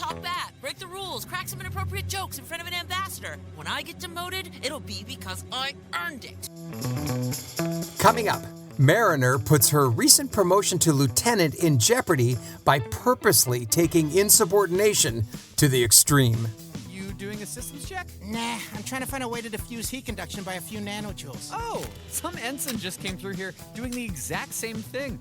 talk back, break the rules, crack some inappropriate jokes in front of an ambassador. When I get demoted, it'll be because I earned it. Coming up, Mariner puts her recent promotion to lieutenant in jeopardy by purposely taking insubordination to the extreme. You doing a systems check? Nah, I'm trying to find a way to diffuse heat conduction by a few nanojoules. Oh, some ensign just came through here doing the exact same thing.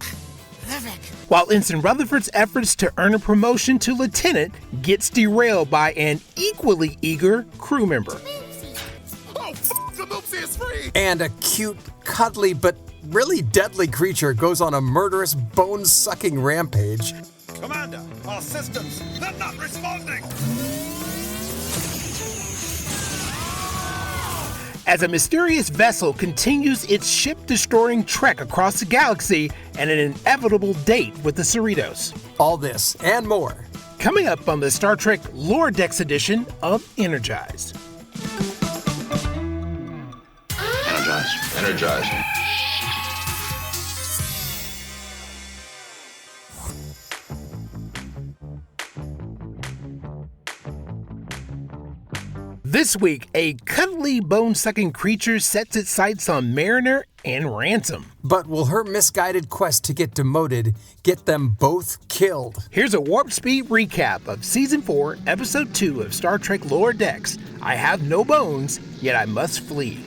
While Ensign Rutherford's efforts to earn a promotion to lieutenant gets derailed by an equally eager crew member. Oh, the Moopsie is free! And a cute, cuddly, but really deadly creature goes on a murderous, bone-sucking rampage. Commander, our systems, they're not responding! As a mysterious vessel continues its ship-destroying trek across the galaxy and an inevitable date with the Cerritos. All this and more. Coming up on the Star Trek Lower Decks edition of Energize. Energize. This week, a cuddly, bone-sucking creature sets its sights on Mariner and Ransom. But will her misguided quest to get demoted get them both killed? Here's a warp speed recap of Season 4, Episode 2 of Star Trek Lower Decks. I have no bones, yet I must flee.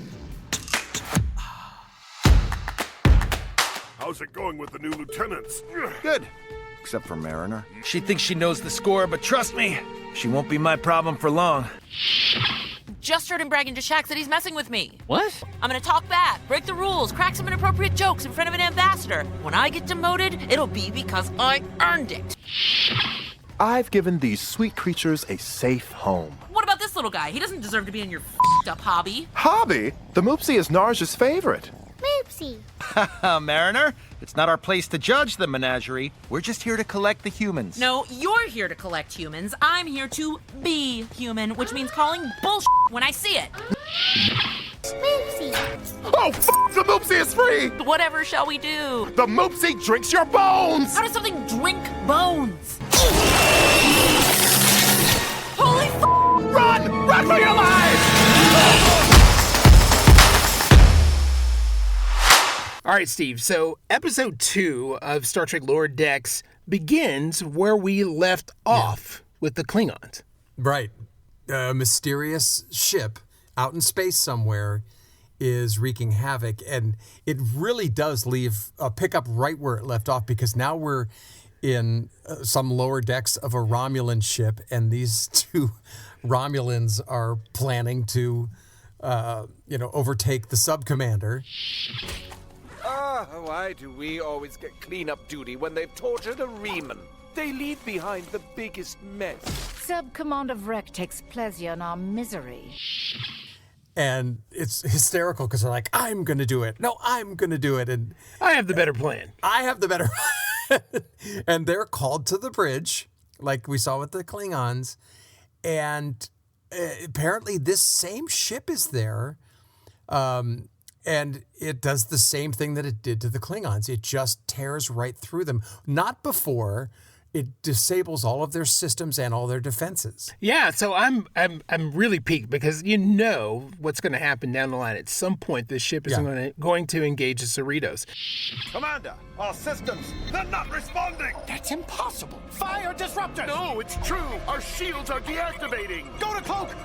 How's it going with the new lieutenants? Good. Except for Mariner. She thinks she knows the score, but trust me, she won't be my problem for long. Just heard him bragging to Shax that he's messing with me. What? I'm gonna talk back, break the rules, crack some inappropriate jokes in front of an ambassador. When I get demoted, it'll be because I earned it. I've given these sweet creatures a safe home. What about this little guy? He doesn't deserve to be in your f***ed up hobby. Hobby? The Moopsie is Narja's favorite. Moopsie. Haha, Mariner, it's not our place to judge the menagerie. We're just here to collect the humans. No, you're here to collect humans. I'm here to be human, which means calling bullshit when I see it. Moopsie. Oh, the Moopsie is free! Whatever shall we do? The Moopsie drinks your bones! How does something drink bones? Holy f***! Run! Run for your lives! All right, Steve, so Episode 2 of Star Trek Lower Decks begins where we left off with the Klingons. Right. A mysterious ship out in space somewhere is wreaking havoc, and it really does pick up right where it left off, because now we're in some lower decks of a Romulan ship, and these two Romulans are planning to, overtake the sub-commander. Why do we always get cleanup duty when they've tortured a Reman? They leave behind the biggest mess. Sub-Commander Vrek takes pleasure in our misery. And it's hysterical because they're like, I'm going to do it. No, I'm going to do it. And I have the better plan. I have the better And they're called to the bridge, like we saw with the Klingons. And apparently this same ship is there. And it does the same thing that it did to the Klingons. It just tears right through them. Not before it disables all of their systems and all their defenses. Yeah, so I'm really piqued, because you know what's going to happen down the line. At some point, this ship is going to engage the Cerritos. Commander, our systems, they're not responding! That's impossible. Fire disruptor! No, it's true. Our shields are deactivating. Go to cloak!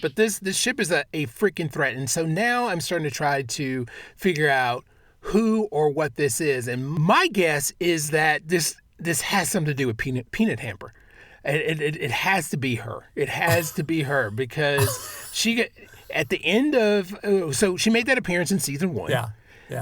But this ship is a freaking threat. And so now I'm starting to try to figure out who or what this is. And my guess is that this has something to do with Peanut Hamper. It has to be her. It has to be her, because she at the end of so she made that appearance in season 1. Yeah.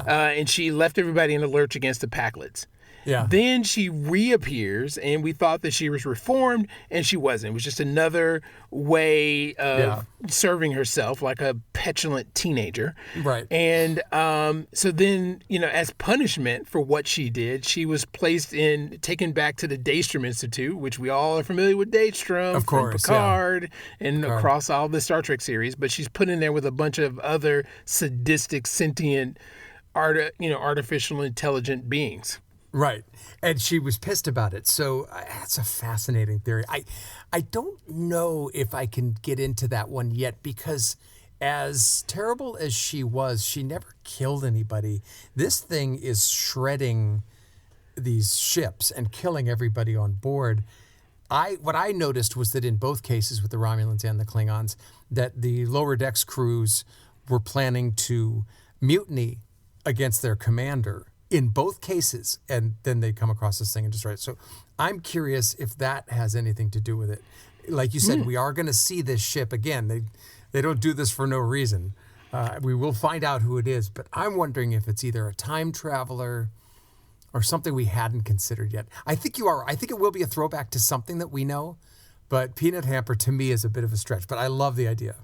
And she left everybody in a lurch against the Packlets. Yeah. Then she reappears, and we thought that she was reformed, and she wasn't. It was just another way of serving herself like a petulant teenager. Right. And so then, as punishment for what she did, she was taken back to the Daystrom Institute, which we all are familiar with Daystrom, of course, from Picard and across all the Star Trek series. But she's put in there with a bunch of other sadistic, sentient artificial intelligent beings. Right. And she was pissed about it. So that's a fascinating theory. I don't know if I can get into that one yet because as terrible as she was, she never killed anybody. This thing is shredding these ships and killing everybody on board. What I noticed was that in both cases with the Romulans and the Klingons, that the lower decks crews were planning to mutiny against their commander in both cases, and then they come across this thing and destroy it. So I'm curious if that has anything to do with it. Like you said, we are going to see this ship again. They don't do this for no reason. We will find out who it is, but I'm wondering if it's either a time traveler or something we hadn't considered yet. I think you are. I think it will be a throwback to something that we know, but Peanut Hamper to me is a bit of a stretch, but I love the idea.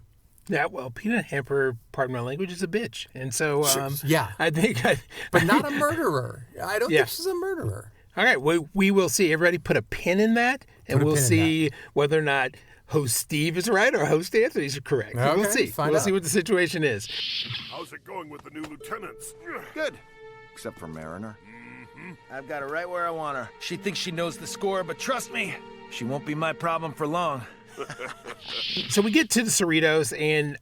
Yeah, well, Peanut Hamper, pardon my language, is a bitch. And so, yeah. I think... but not a murderer. I don't think she's a murderer. All right, we will see. Everybody put a pin in that, and we'll see whether or not host Steve is right or host Anthony is correct. Okay, we'll see. We'll see what the situation is. How's it going with the new lieutenants? Good. Except for Mariner. I've got her right where I want her. She thinks she knows the score, but trust me, she won't be my problem for long. So we get to the Cerritos, and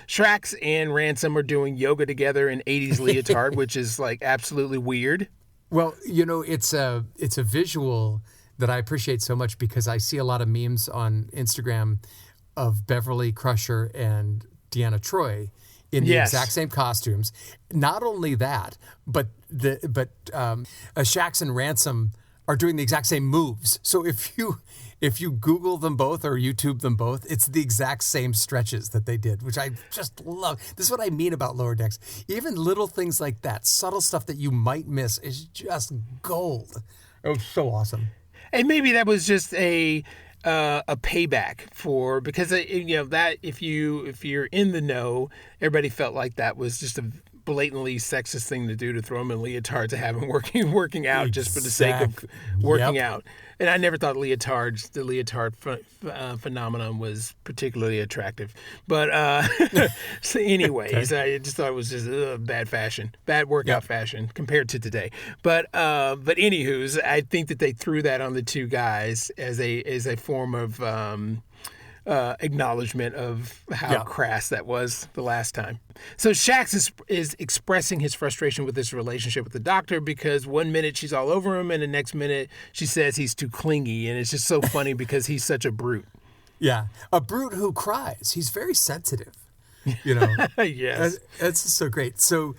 Shrax and Ransom are doing yoga together in 80s leotard, which is like absolutely weird. Well, it's a visual that I appreciate so much because I see a lot of memes on Instagram of Beverly Crusher and Deanna Troi in the exact same costumes. Not only that, but Shax and Ransom are doing the exact same moves. So if you Google them both or YouTube them both, it's the exact same stretches that they did, which I just love. This is what I mean about Lower Decks. Even little things like that, subtle stuff that you might miss, is just gold. It was so awesome. And maybe that was just a payback for, because that if you're in the know, everybody felt like that was just a blatantly sexist thing to do, to throw them in leotards, to have them working out just for the sake of working out. And I never thought the leotard phenomenon was particularly attractive. But so anyways, I just thought it was just bad workout fashion compared to today. But anywho's, I think that they threw that on the two guys as a form of acknowledgement of how crass that was the last time. So Shax is expressing his frustration with this relationship with the doctor because one minute she's all over him and the next minute she says he's too clingy, and it's just so funny because he's such a brute. Yeah, a brute who cries. He's very sensitive. Yes, that's so great. So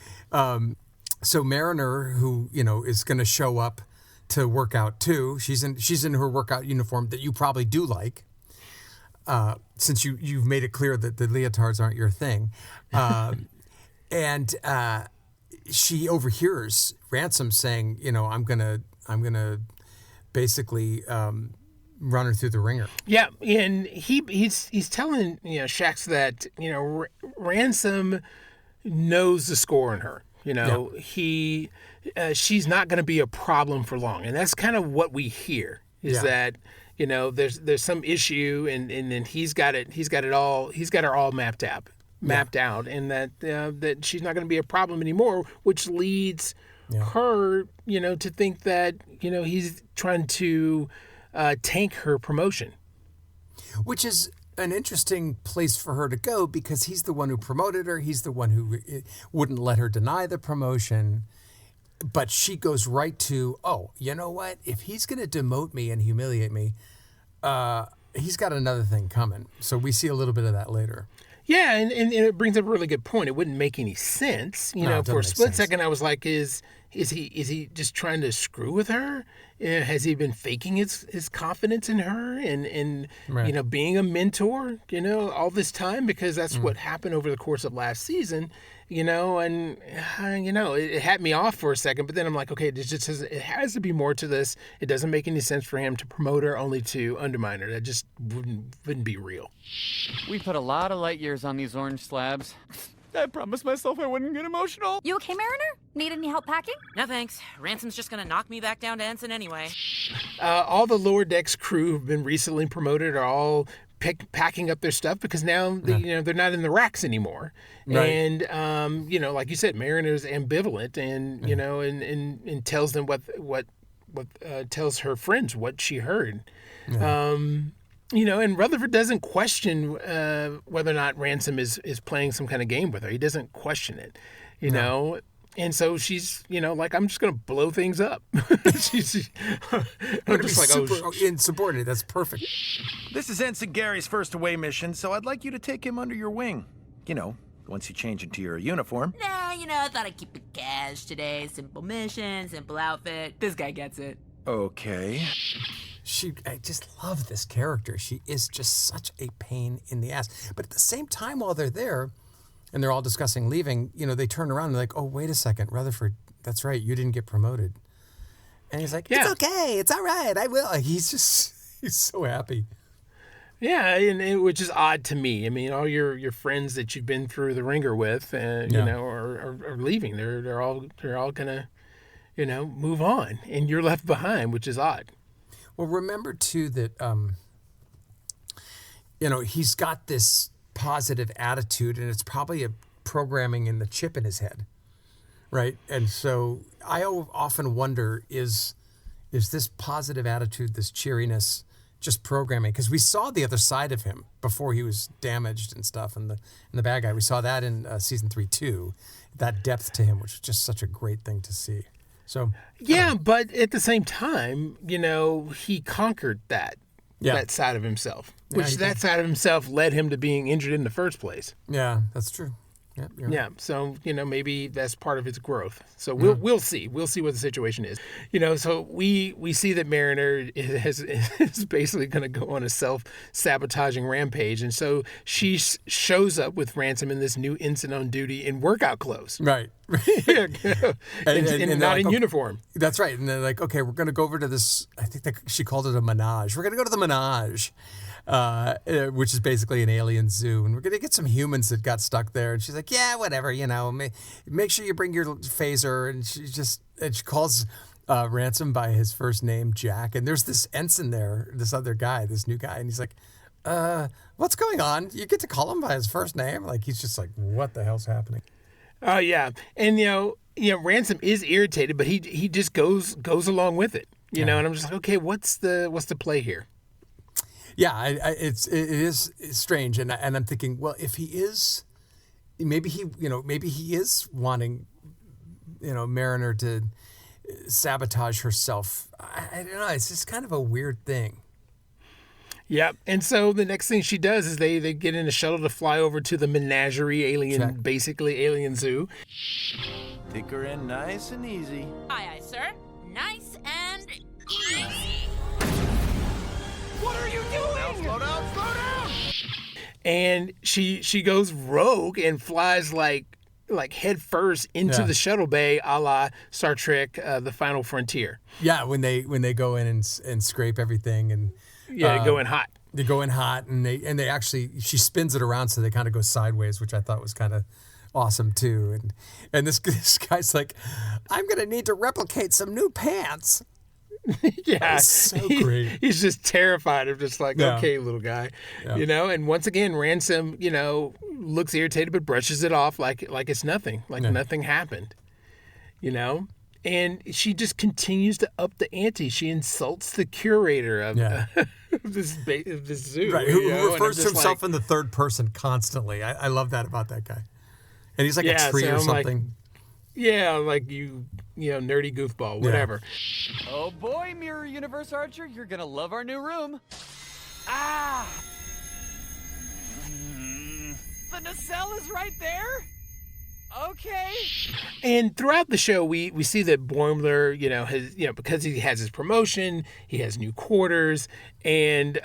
Mariner, who is going to show up to work out too. She's in her workout uniform that you probably do like. Since you've made it clear that the leotards aren't your thing. And she overhears Ransom saying, I'm gonna basically run her through the ringer. Yeah, and he's telling Shax that Ransom knows the score on her. She's not going to be a problem for long, and that's kind of what we hear is that. There's some issue, and then he's got her all mapped out, and that she's not going to be a problem anymore, which leads her, to think that he's trying to tank her promotion, which is an interesting place for her to go because he's the one who promoted her. He's the one who wouldn't let her deny the promotion. But she goes right to, you know what? If he's going to demote me and humiliate me, he's got another thing coming. So we see a little bit of that later. Yeah, and it brings up a really good point. It wouldn't make any sense. For a split second, I was like, is he just trying to screw with her? Has he been faking his confidence in her and being a mentor, all this time? Because that's what happened over the course of last season. It had me off for a second, but then I'm like, okay, it has to be more to this. It doesn't make any sense for him to promote her only to undermine her. That just wouldn't be real. We put a lot of light years on these orange slabs. I promised myself I wouldn't get emotional. You okay, Mariner? Need any help packing? No thanks. Ransom's just gonna knock me back down to ensign anyway. All the lower decks crew who've been recently promoted are all packing up their stuff because now they're not in the racks anymore. Right. And like you said, Mariner's ambivalent, and and tells them what tells her friends what she heard. Yeah. And Rutherford doesn't question whether or not Ransom is playing some kind of game with her. He doesn't question it, you know. And so she's, like, I'm just going to blow things up. she's I'm just like, super insubordinate. That's perfect. This is Ensign Gary's first away mission, so I'd like you to take him under your wing. Once you change into your uniform. Nah, I thought I'd keep it cash today. Simple mission, simple outfit. This guy gets it. Okay. I just love this character. She is just such a pain in the ass. But at the same time, while they're there, and they're all discussing leaving, they turn around and they're like, oh, wait a second, Rutherford, that's right, you didn't get promoted. And he's like, it's okay, it's all right, I will. He's so happy. Yeah, and which is odd to me. I mean, all your friends that you've been through the ringer with, are leaving. They're all gonna, move on, and you're left behind, which is odd. Well, remember too that, he's got this positive attitude, and it's probably a programming in the chip in his head, right? And so I often wonder, is this positive attitude, this cheeriness, just programming? Because we saw the other side of him before he was damaged and stuff, and the bad guy. We saw that in season 3 too, that depth to him, which was just such a great thing to see. So but at the same time, he conquered that side of himself, which that side of himself led him to being injured in the first place. Yeah, that's true. Yeah, right. So maybe that's part of his growth. So we'll see. We'll see what the situation is. So we see that Mariner is basically going to go on a self-sabotaging rampage, and so she shows up with Ransom in this new ensign on duty in workout clothes. Right. and not in uniform. That's right. And they're like, okay, we're going to go over to this. I think she called it a menage. We're going to go to the menage. Which is basically an alien zoo, and we're gonna get some humans that got stuck there. And she's like, "Yeah, whatever, make sure you bring your phaser." And she calls Ransom by his first name, Jack. And there's this ensign there, this other guy, this new guy, and he's like, "What's going on? You get to call him by his first name?" Like he's just like, "What the hell's happening?" Oh yeah, and Ransom is irritated, but he just goes along with it, And I'm just like, okay, what's the play here? Yeah, it is strange, and I'm thinking, well, if he is, maybe he is wanting, Mariner to sabotage herself. I don't know. It's just kind of a weird thing. Yeah, and so the next thing she does is they get in a shuttle to fly over to the menagerie basically alien zoo. Take her in nice and easy. Aye, aye, sir. Nice and easy. What are you doing? Slow down! And she goes rogue and flies like head first into the shuttle bay, a la Star Trek: The Final Frontier. Yeah, when they go in and scrape everything and they go in hot. They go in hot, and they actually, she spins it around so they kind of go sideways, which I thought was kind of awesome too. And this guy's like, I'm gonna need to replicate some new pants. Yeah, so great. He's just terrified of just like, okay, little guy, And once again, Ransom, looks irritated but brushes it off like it's nothing, nothing happened, And she just continues to up the ante. She insults the curator of this zoo, right? Who refers to himself in the third person constantly. I love that about that guy. And he's like a tree or something. Like you nerdy goofball, whatever. Yeah. Oh boy, Mirror Universe Archer, you're gonna love our new room. The nacelle is right there? Okay. And throughout the show, we see that Boimler, has, because he has his promotion, he has new quarters, and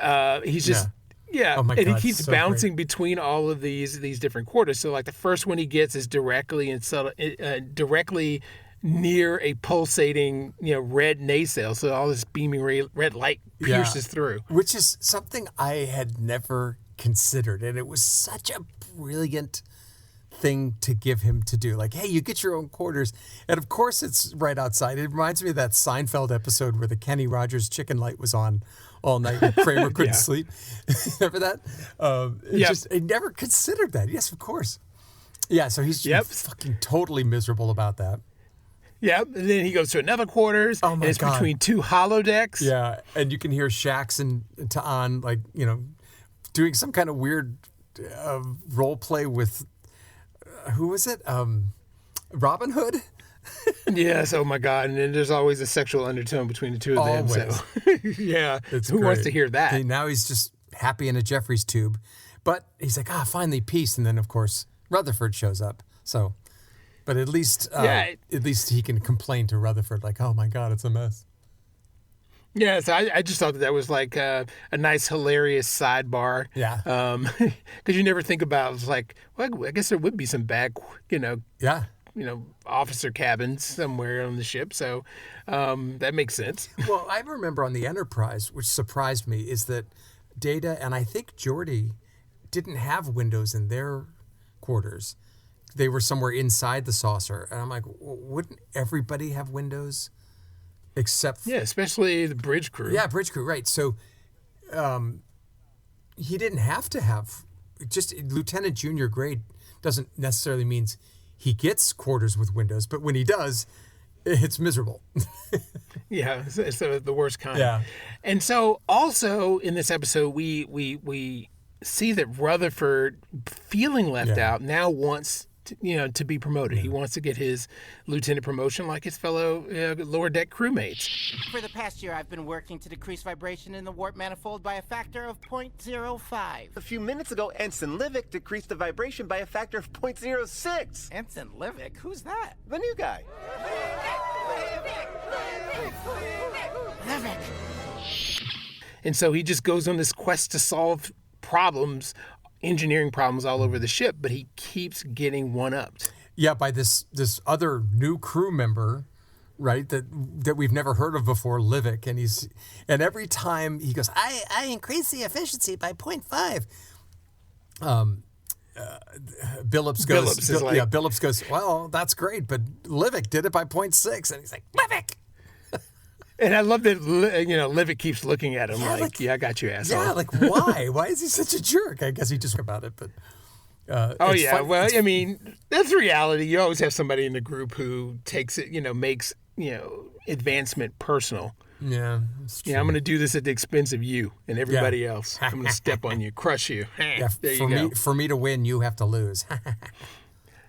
he's just... Yeah, oh my and God, he keeps so bouncing great. between all of these different quarters. So like the first one he gets is directly near a pulsating, red nacelle. So all this beaming red light pierces through. Which is something I had never considered, and it was such a brilliant thing to give him to do. Like, hey, you get your own quarters. And of course it's right outside. It reminds me of that Seinfeld episode where the Kenny Rogers chicken light was on all night and Kramer couldn't sleep. Remember that? I never considered that. Yes, of course. Yeah, so he's fucking totally miserable about that. Yep, and then he goes to another quarters, and it's between two holodecks. Yeah, and you can hear Shax and Ta'an, like, doing some kind of weird role play with, who was it? Robin Hood? Yes, oh my God. And then there's always a sexual undertone between the two of them. So. Yeah, it's who great. wants to hear that? And now he's just happy in a Jeffries tube. But he's like, finally peace. And then, of course, Rutherford shows up. So, but at least he can complain to Rutherford, like, oh my God, it's a mess. Yes, I just thought that was like a nice, hilarious sidebar. Yeah. Because you never think about, it's like, well, I guess there would be some bad, officer cabins somewhere on the ship. So that makes sense. Well, I remember on the Enterprise, which surprised me, is that Data and I think Geordi didn't have windows in their quarters. They were somewhere inside the saucer. And I'm like, wouldn't everybody have windows? Except... Yeah, especially the bridge crew. Yeah, bridge crew, right. So he didn't have to have... Just Lieutenant Junior grade doesn't necessarily means he gets quarters with windows, but when he does, it's miserable. Yeah, it's the worst kind. Yeah. And so also in this episode, we see that Rutherford, feeling left out, now wants to be promoted. He wants to get his lieutenant promotion like his fellow lower deck crewmates. For the past year, I've been working to decrease vibration in the warp manifold by a factor of 0.05. A few minutes ago, Ensign Livick decreased the vibration by a factor of 0.06. Ensign Livick? Who's that? The new guy. Livick. And so he just goes on this quest to solve problems, engineering problems all over the ship, but he keeps getting one-upped. Yeah, by this other new crew member, right, that we've never heard of before, Livick, and every time he goes, I increase the efficiency by 0.5. Billups goes, well, that's great, but Livick did it by 0.6, and he's like, Livick. And I love that, Livick keeps looking at him like, I got you, asshole. Yeah, like, why? Why is he such a jerk? I guess he just about it, but... Well, I mean, that's reality. You always have somebody in the group who takes it, makes, advancement personal. Yeah, I'm going to do this at the expense of you and everybody else. I'm going to step on you, crush you. Yeah, there you go. For me to win, you have to lose.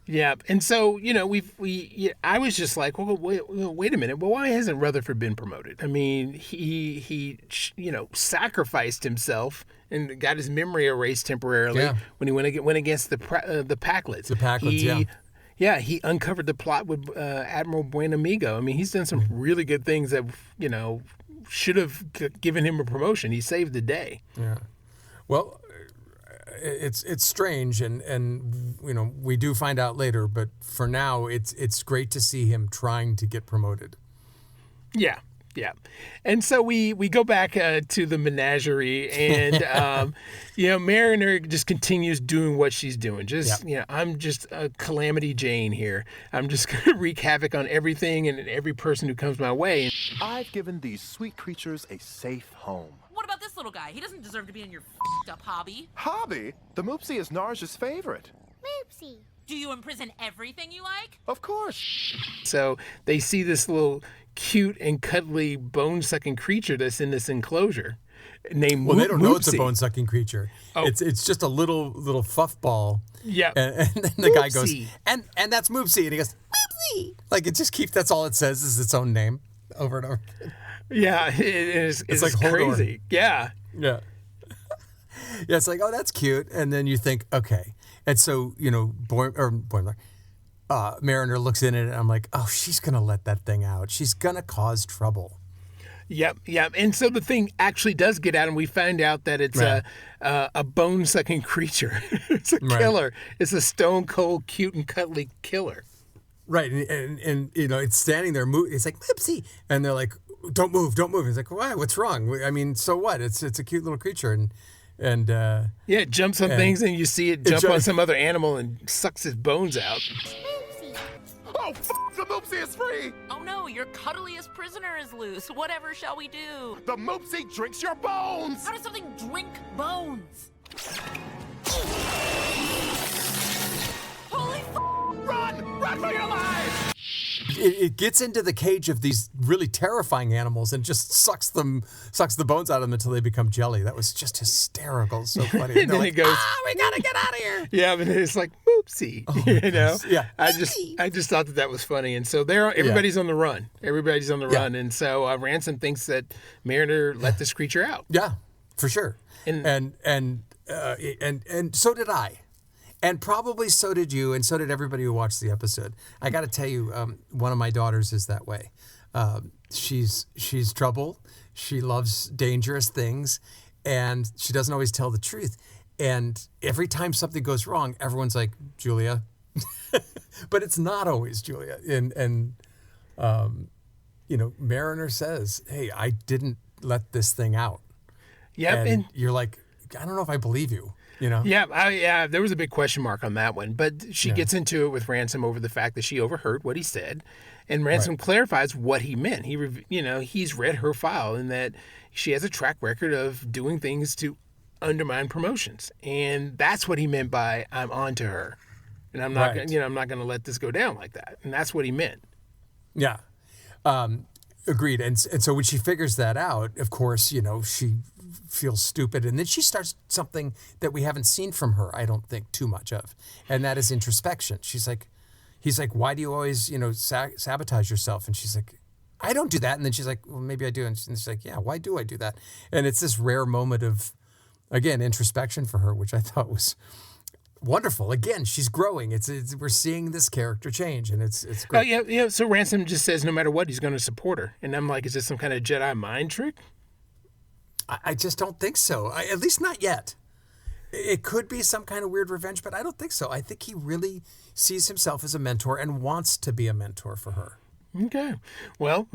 Yeah, and so I was just like, well, wait a minute. Well, why hasn't Rutherford been promoted? I mean, he sacrificed himself and got his memory erased temporarily when he went against the Packlets. The Packlets, yeah. He uncovered the plot with Admiral Buenamigo. I mean, he's done some really good things that should have given him a promotion. He saved the day. Yeah. Well, it's strange, and we do find out later, but for now it's great to see him trying to get promoted. Yeah. And so we go back to the menagerie, and Mariner just continues doing what she's doing. I'm just a Calamity Jane here. I'm just going to wreak havoc on everything and every person who comes my way. I've given these sweet creatures a safe home. What about this little guy? He doesn't deserve to be in your f***ed up hobby. Hobby? The Moopsie is Narja's favorite. Moopsie. Do you imprison everything you like? Of course. So they see this little cute and cuddly bone-sucking creature that's in this enclosure named Well, they don't know it's a Moopsie. bone-sucking creature. Oh. It's just a little fuff ball. Yeah. And then the guy goes, and that's Moopsie. And he goes, Moopsie. Like, it just keeps, that's all it says is its own name over and over again. Yeah, it's like crazy. Yeah. Yeah. Yeah, it's like, oh, that's cute. And then you think, okay. And so, Mariner looks in it, and I'm like, oh, she's going to let that thing out. She's going to cause trouble. Yep. And so the thing actually does get out, and we find out that it's a bone-sucking creature. It's a killer. Right. It's a stone-cold, cute, and cuddly killer. Right. And it's standing there. It's like, Moopsie. And they're like, don't move. He's like, why? What's wrong? I mean, so what? It's a cute little creature. And And it jumps on things and you see it jump on some other animal and sucks his bones out. Oh, the Moopsie is free! Oh no, your cuddliest prisoner is loose. Whatever shall we do? The Moopsie drinks your bones! How does something drink bones? Holy Run! Run for your lives! It gets into the cage of these really terrifying animals and just sucks the bones out of them until they become jelly. That was just hysterical. So funny. And then it goes, we gotta get out of here. Yeah, but it's like, whoopsie, you know? Yeah. I just thought that was funny. And so everybody's on the run. Everybody's on the run. And so Ransom thinks that Mariner let this creature out. Yeah, for sure. And so did I. And probably so did you, and so did everybody who watched the episode. I got to tell you, one of my daughters is that way. She's trouble. She loves dangerous things, and she doesn't always tell the truth. And every time something goes wrong, everyone's like, Julia. But it's not always Julia. And Mariner says, hey, I didn't let this thing out. Yeah, and you're like, I don't know if I believe you. You know? Yeah, there was a big question mark on that one. But she gets into it with Ransom over the fact that she overheard what he said. And Ransom clarifies what he meant. He's read her file and that she has a track record of doing things to undermine promotions. And that's what he meant by I'm on to her. And I'm not I'm not going to let this go down like that. And that's what he meant. Yeah. Agreed. And so when she figures that out, of course, she feels stupid. And then she starts something that we haven't seen from her, I don't think, too much of. And that is introspection. He's like, why do you always, sabotage yourself? And she's like, I don't do that. And then she's like, well, maybe I do. And she's like, yeah, why do I do that? And it's this rare moment of, again, introspection for her, which I thought was wonderful. Again, she's growing. We're seeing this character change, and it's great. Yeah. So Ransom just says no matter what, he's going to support her. And I'm like, is this some kind of Jedi mind trick? I just don't think so. At least not yet. It could be some kind of weird revenge, but I don't think so. I think he really sees himself as a mentor and wants to be a mentor for her. Okay. Well,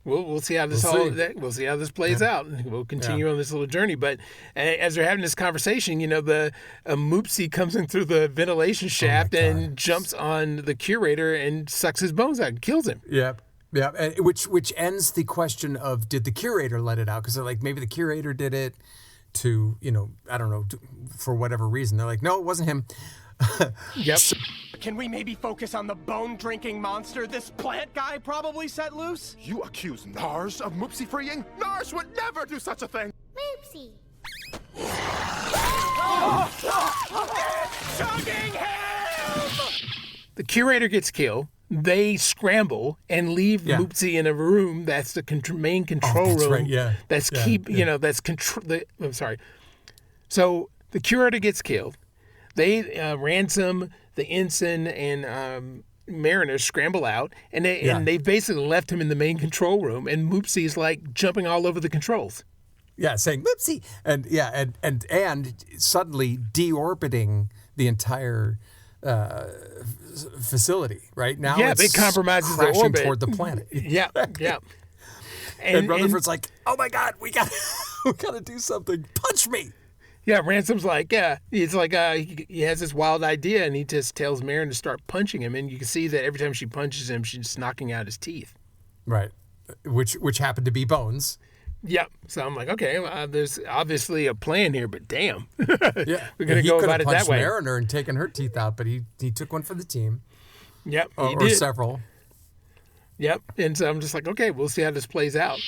we'll see how this we'll see how this plays out. We'll continue on this little journey. But as they're having this conversation, the Moopsie comes in through the ventilation shaft and jumps on the curator and sucks his bones out and kills him. Yep. Yeah, and which ends the question of did the curator let it out? Because they're like, maybe the curator did it to, I don't know, for whatever reason. They're like, no, it wasn't him. Yep. Can we maybe focus on the bone-drinking monster this plant guy probably set loose? You accuse Nars of Moopsie freeing? Nars would never do such a thing! Moopsie! It's chugging him! The curator gets killed. They scramble and leave Moopsie in a room that's the main control room. Right, yeah. I'm sorry. So the curator gets killed. They Ransom, the ensign, and Mariner scramble out, and they basically left him in the main control room. And Moopsie's like jumping all over the controls. Yeah, saying Moopsie, and suddenly deorbiting the entire facility. Right now, it compromises the orbit toward the planet. Yeah. And Rutherford's like, oh my God, we got to do something. Punch me. Yeah, Ransom's like, he's like, he has this wild idea, and he just tells Marin to start punching him, and you can see that every time she punches him, she's knocking out his teeth. Right, which happened to be bones. Yep. So I'm like, okay, there's obviously a plan here, but damn, yeah, we're gonna go about it that way. Mariner and taken her teeth out, but he took one for the team. Yep, or several. Yep. And so I'm just like, okay, we'll see how this plays out.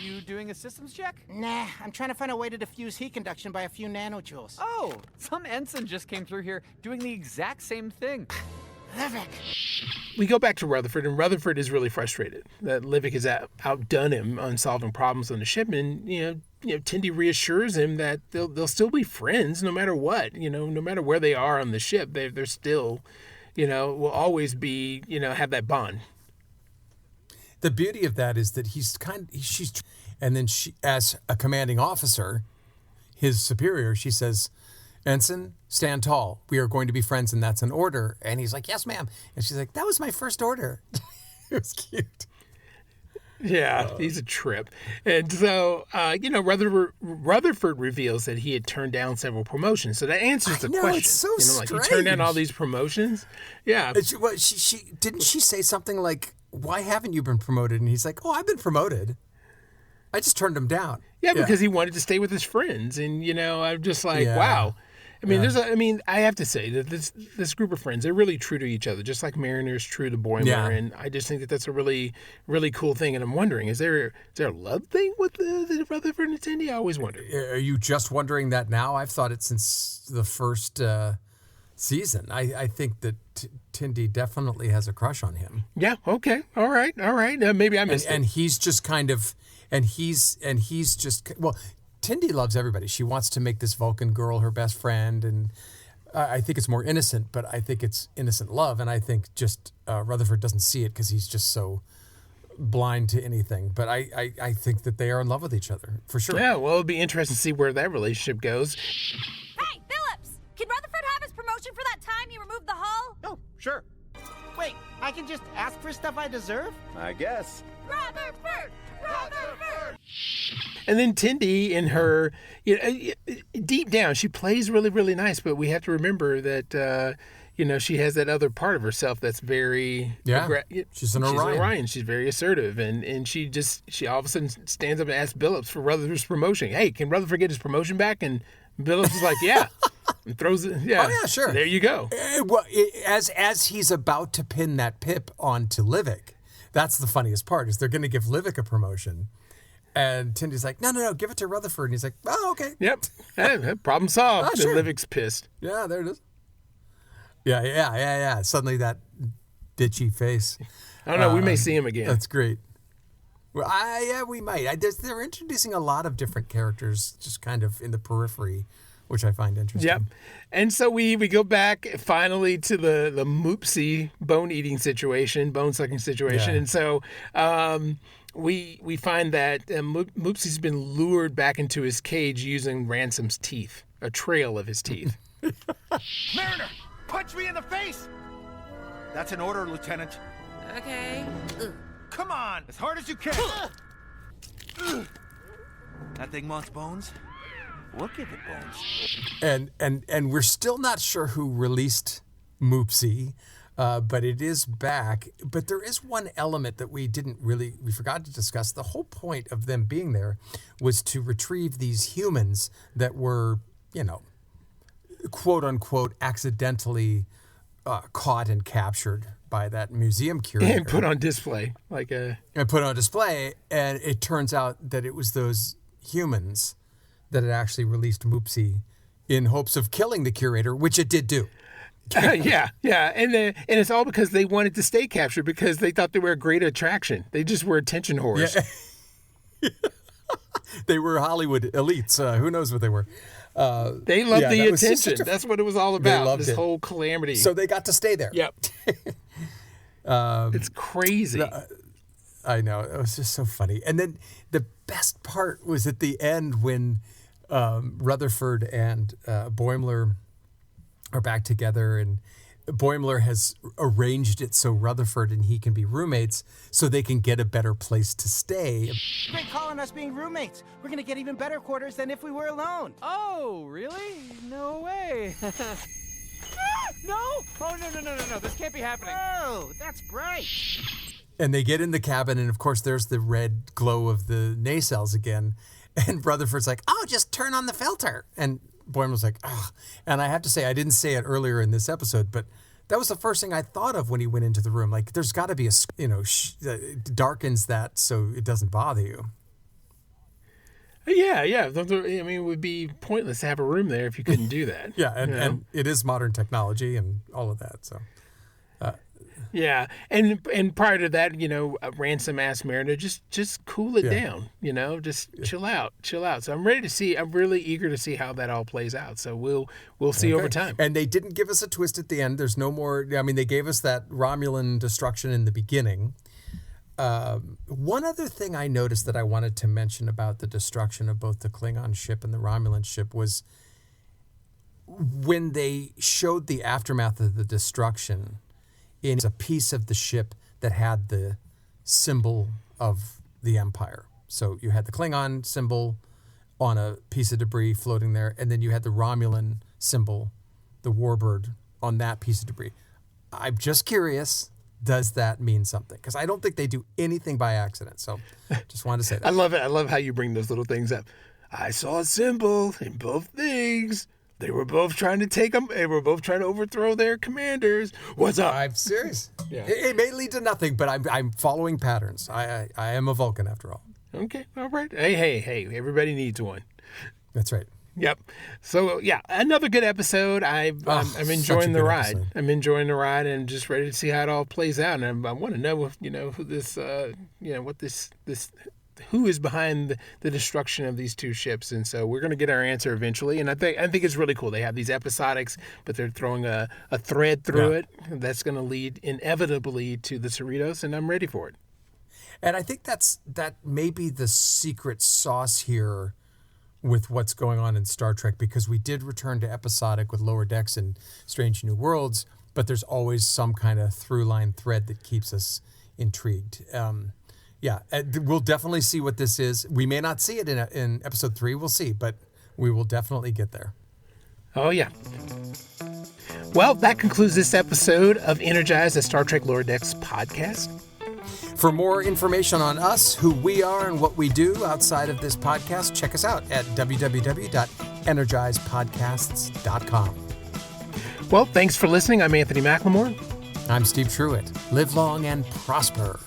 You doing a systems check? Nah, I'm trying to find a way to diffuse heat conduction by a few nanojoules. Oh, some ensign just came through here doing the exact same thing. Livick. We go back to Rutherford, and Rutherford is really frustrated that Livick has outdone him on solving problems on the ship, and Tendi reassures him that they'll still be friends no matter what. No matter where they are on the ship, they're still, will always be, have that bond. The beauty of that is that and then she, as a commanding officer, his superior, she says, Ensign, stand tall. We are going to be friends, and that's an order. And he's like, yes, ma'am. And she's like, that was my first order. It was cute. Yeah, he's a trip. And so, Rutherford reveals that he had turned down several promotions. So that answers the question. It's so like, you strange. turned down all these promotions? Yeah. She didn't she say something like, why haven't you been promoted? And he's like, oh, I've been promoted. I just turned him down. Yeah, because he wanted to stay with his friends. And, I'm just like, wow. I mean, I have to say that this group of friends, they're really true to each other, just like Mariner's true to Boimler. Yeah. And I just think that that's a really, really cool thing. And I'm wondering, is there a love thing with the Rutherford and Tindy? I always wondered. Are you just wondering that now? I've thought it since the first season. I think that Tindy definitely has a crush on him. Yeah. Okay. All right. Maybe I missed it. And he's just kind of, and he's just, well, Tindy loves everybody. She wants to make this Vulcan girl her best friend, and I think it's more innocent, but I think it's innocent love, and I think just Rutherford doesn't see it because he's just so blind to anything. But I think that they are in love with each other, for sure. Yeah, well, it'll be interesting to see where that relationship goes. Hey, Phillips! Can Rutherford have his promotion for that time you removed the hull? Oh, sure. Wait, I can just ask for stuff I deserve? I guess. Rutherford! Rutherford! And then Tindy, in her, deep down, she plays really, really nice. But we have to remember that, she has that other part of herself that's very... She's an Orion. She's very assertive. And she all of a sudden stands up and asks Billups for Rutherford's promotion. Hey, can Rutherford get his promotion back? And Billups is like, yeah. And throws it. Yeah. Oh, yeah, sure. There you go. Well, as he's about to pin that pip onto Livik, that's the funniest part, is they're going to give Livik a promotion. And Tindy's like, no, give it to Rutherford. And he's like, oh, okay. Yep. Hey, problem solved. Oh, sure. And Livik's pissed. Yeah, there it is. Yeah. Suddenly that bitchy face. I don't know. We may see him again. That's great. Well, we might. They're introducing a lot of different characters just kind of in the periphery, which I find interesting. Yep. And so we go back finally to the Moopsy bone-sucking situation. Yeah. And so we find that Moopsy's been lured back into his cage using Ransom's teeth, a trail of his teeth. Mariner, punch me in the face! That's an order, Lieutenant. Okay. Come on, as hard as you can. That thing wants bones. We'll give it bones. And we're still not sure who released Moopsy, but it is back. But there is one element that we forgot to discuss. The whole point of them being there was to retrieve these humans that were, quote unquote, accidentally caught and captured by that museum curator. And put on display. And it turns out that it was those humans that had actually released Moopsy in hopes of killing the curator, which it did do. Yeah. And it's all because they wanted to stay captured because they thought they were a great attraction. They just were attention whores. Yeah. They were Hollywood elites. Who knows what they were. They loved the attention. That's what it was all about, this whole calamity. So they got to stay there. Yep. It's crazy. I know. It was just so funny. And then the best part was at the end when Rutherford and Boimler are back together, and Boimler has arranged it so Rutherford and he can be roommates so they can get a better place to stay. Great call on us being roommates. We're going to get even better quarters than if we were alone. Oh, really? No way. No? Oh, no. This can't be happening. Oh, that's bright. And they get in the cabin, and of course there's the red glow of the nacelles again. And Rutherford's like, oh, just turn on the filter. And Boimler's like, oh. And I have to say, I didn't say it earlier in this episode, but that was the first thing I thought of when he went into the room. Like, there's got to be darkens that so it doesn't bother you. Yeah. I mean, it would be pointless to have a room there if you couldn't do that. Yeah, and it is modern technology and all of that, so... Yeah, and prior to that, Ransom asked Mariner, just cool it down, just chill out. So I'm really eager to see how that all plays out. So we'll see over time. And they didn't give us a twist at the end. There's no more. I mean, they gave us that Romulan destruction in the beginning. One other thing I noticed that I wanted to mention about the destruction of both the Klingon ship and the Romulan ship was when they showed the aftermath of the destruction. In a piece of the ship that had the symbol of the Empire. So you had the Klingon symbol on a piece of debris floating there, and then you had the Romulan symbol, the warbird, on that piece of debris. I'm just curious, does that mean something? Because I don't think they do anything by accident. So just wanted to say that. I love it. I love how you bring those little things up. I saw a symbol in both things. They were both trying to take them. They were both trying to overthrow their commanders. What's up? I'm serious. Yeah. It may lead to nothing, but I'm following patterns. I am a Vulcan after all. Okay. All right. Hey. Everybody needs one. That's right. Yep. So yeah, another good episode. I'm enjoying the ride. Episode. I'm enjoying the ride and just ready to see how it all plays out. And I want to know if, who this, what this who is behind the destruction of these two ships. And so we're going to get our answer eventually. And I think it's really cool. They have these episodics, but they're throwing a thread through it that's going to lead inevitably to the Cerritos, and I'm ready for it. And I think that may be the secret sauce here with what's going on in Star Trek, because we did return to episodic with Lower Decks and Strange New Worlds, but there's always some kind of through line thread that keeps us intrigued. We'll definitely see what this is. We may not see it in episode 3. We'll see, but we will definitely get there. Oh, yeah. Well, that concludes this episode of Energize, a Star Trek Lower Decks podcast. For more information on us, who we are, and what we do outside of this podcast, check us out at www.energizepodcasts.com. Well, thanks for listening. I'm Anthony McLemore. I'm Steve Truitt. Live long and prosper.